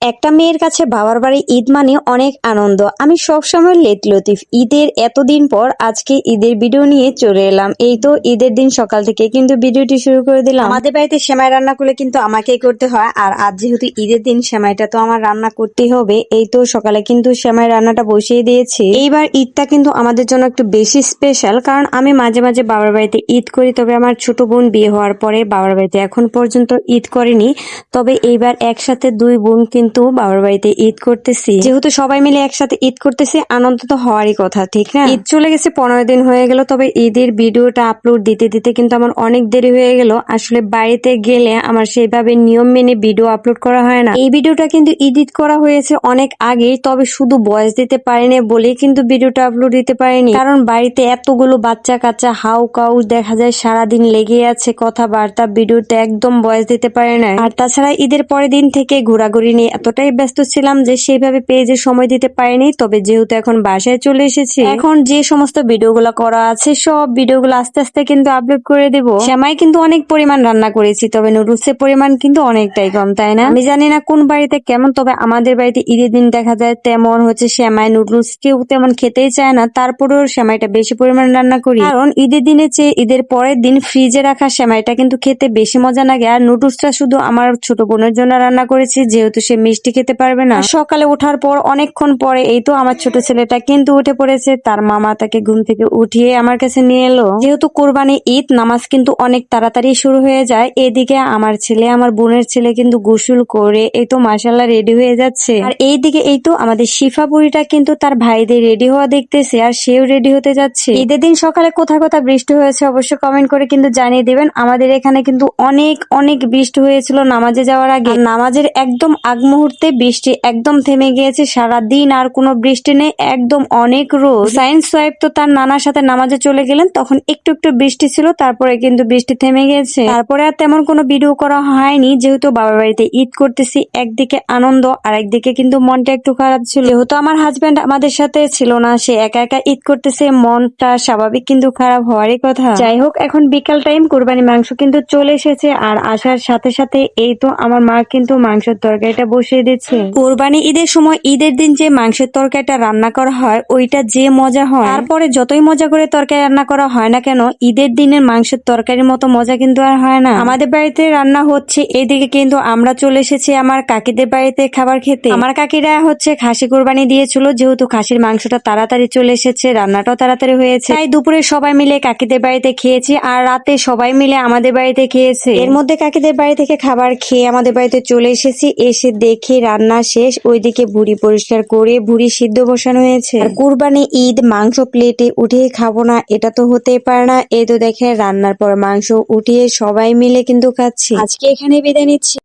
একটা মেয়ের কাছে বাবার বাড়ি ঈদ মানে অনেক আনন্দ। আমি সবসময় লেট লতিফ। ঈদের এতদিন পর আজকে ঈদের ভিডিও নিয়ে চলে এলাম। এই তো ঈদের দিন সকাল থেকে কিন্তু ভিডিওটি শুরু করে দিলাম। আমাদের বাড়িতে সেমাই রান্না করলে কিন্তু আমাকেই করতে হয়, আর আজ যেহেতু ঈদের দিন সেমাইটা তো আমার রান্না করতেই হবে। এই তো সকালে কিন্তু সেমাই রান্নাটা বসিয়ে দিয়েছি। এইবার ঈদটা কিন্তু আমাদের জন্য একটু বেশি স্পেশাল, কারণ আমি মাঝে মাঝে বাবার বাড়িতে ঈদ করি, তবে আমার ছোট বোন বিয়ে হওয়ার পরে বাবার বাড়িতে এখন পর্যন্ত ঈদ করেনি। তবে এইবার একসাথে দুই বোন কিন্তু বাবার বাড়িতে ঈদ করতেছি। যেহেতু সবাই মিলে একসাথে ঈদ করতেছি, আনন্দ তো হওয়ারই কথা, ঠিক না? ঈদ চলে গেছে 15 দিন হয়ে গেল, তবে ঈদের ভিডিওটা আপলোড দিতে দিতে কিন্তু আমার অনেক দেরি হয়ে গেল। আসলে বাড়িতে গেলে আমার সেইভাবে নিয়ম মেনে ভিডিও আপলোড করা হয় না। এই ভিডিওটা কিন্তু এডিট করা হয়েছে অনেক আগেই, তবে শুধু ভয়েস দিতে পারিনি বলেই কিন্তু ভিডিওটা আপলোড দিতে পারিনি। কারণ বাড়িতে এতগুলো বাচ্চা কাচ্চা হাউ কাউ দেখা যায় সারাদিন লেগে আছে কথাবার্তা, ভিডিওতে একদম ভয়েস দিতে পারে না। আর তাছাড়া ঈদের পরের দিন থেকে ঘোরাঘুরি নিয়ে এতটাই ব্যস্ত ছিলাম যে সেইভাবে পেজে সময় দিতে পারিনি। তবে যেহেতু এখন বাসায় চলে এসেছি, এখন যে সমস্ত ভিডিওগুলো করা আছে সব ভিডিওগুলো আস্তে আস্তে কিন্তু আপলোড করে দেব। সেমাই কিন্তু অনেক পরিমাণ রান্না করেছি, তবে নুডলসের পরিমাণ কিন্তু অনেকটাই কম, তাই না? আমি জানি না কোন বাড়িতে কেমন, তবে আমাদের বাড়িতে ঈদের দিন দেখা যায় তেমন হচ্ছে সেমাই নুডলস কেউ তেমন খেতেই চায় না, তারপরেও সেমাইটা বেশি পরিমাণ রান্না করি। কারণ ঈদের দিনে চেয়ে ঈদের পরের দিন ফ্রিজে রাখা সেমাইটা কিন্তু খেতে বেশি মজা লাগে। আর নুডলসটা শুধু আমার ছোট বোনের জন্য রান্না করেছি, যেহেতু সে মিষ্টি খেতে পারবে না। সকালে ওঠার পর অনেকক্ষণ পরে এই তো আমার ছোট ছেলেটা কিন্তু উঠে পড়েছে। তার মামা তাকে ঘুম থেকে উঠিয়ে আমার কাছে নিয়ে এলো। যেহেতু কোরবানি ঈদ, নামাজ কিন্তু অনেক তাড়াতাড়ি শুরু হয়ে যায়। এদিকে আমার ছেলে, আমার বোনের ছেলে কিন্তু গোসল করে এই তো মাশাআল্লাহ রেডি হয়ে যাচ্ছে। আর এইদিকে এই তো আমাদের শিফা বুড়িটা কিন্তু তার ভাইদের রেডি হওয়া দেখতেছে, আর সেও রেডি হতে যাচ্ছে। ঈদের দিন সকালে কোথায় কোথায় বৃষ্টি হয়েছে অবশ্যই কমেন্ট করে কিন্তু জানিয়ে দিবেন। আমাদের এখানে কিন্তু অনেক অনেক বৃষ্টি হয়েছিল নামাজে যাওয়ার আগে। নামাজের একদম আগ মুহূর্তে বৃষ্টি একদম থেমে গিয়েছে। সারাদিন আর কোনো বৃষ্টি নেই, একদম অনেক রোদ। সায়েন্স সোয়েব তো তার নানার সাথে নামাজে চলে গেলেন, তখন একটু একটু বৃষ্টি ছিল, তারপরে কিন্তু বৃষ্টি থেমে গেছে। তারপরে আর তেমন কোনো ভিডিও করা হয়নি, যেহেতু বাবার বাড়িতে ঈদ করতেছি। একদিকে আনন্দ আর একদিকে কিন্তু মনটা একটু খারাপ ছিল, যেহেতু আমার হাজবেন্ড আমাদের সাথে ছিল না, সে একা একা ঈদ করতেছে, মনটা স্বাভাবিক কিন্তু খারাপ হওয়ারই কথা। যাই হোক, এখন বিকাল টাইম, কুরবানি মাংস কিন্তু চলে এসেছে, আর আসার সাথে সাথে এই তো আমার মা কিন্তু মাংসের তরকারিটা বসিয়ে দিচ্ছে। কোরবানি ঈদের সময় ঈদের দিন যে মাংসের তরকারিটা রান্না করা হয় ওইটা যে মজা হয়, তারপরে যতই মজা করে তরকারি রান্না করা হয় না কেন, ঈদের দিনের মাংসের তরকারির মতো মজা কিন্তু আর হয় না। আমাদের বাড়িতে রান্না হচ্ছে, এদিকে কিন্তু আমরা চলে এসেছি আমার কাকিদের বাড়িতে খাবার খেতে। আমার কাকিরা হচ্ছে খাসি কোরবানি দিয়েছিল, যেহেতু খাসির মাংসটা তাড়াতাড়ি চলে এসেছে, রান্নাটাও তাড়াতাড়ি হয়েছে, তাই দুপুরে সবাই মিলে কাকিদের বাড়িতে খেয়েছি, আর রাতে সবাই মিলে আমাদের বাড়িতে খেয়েছে। এর মধ্যে কাকিদের বাড়ি থেকে খাবার খেয়ে আমাদের বাড়িতে চলে এসেছি। এসে দেখি রান্না শেষ, ওইদিকে ভুড়ি পরিষ্কার করে ভুড়ি সিদ্ধ বসানো হয়েছে। আর কুরবানি ঈদ মাংস প্লেটে উঠিয়ে খাবো না, এটা তো হতেই পারে না। এই তো দেখে রান্নার পর মাংস উঠিয়ে সবাই মিলে কিন্তু খাচ্ছি। আজকে এখানে বিদায় নিচ্ছি।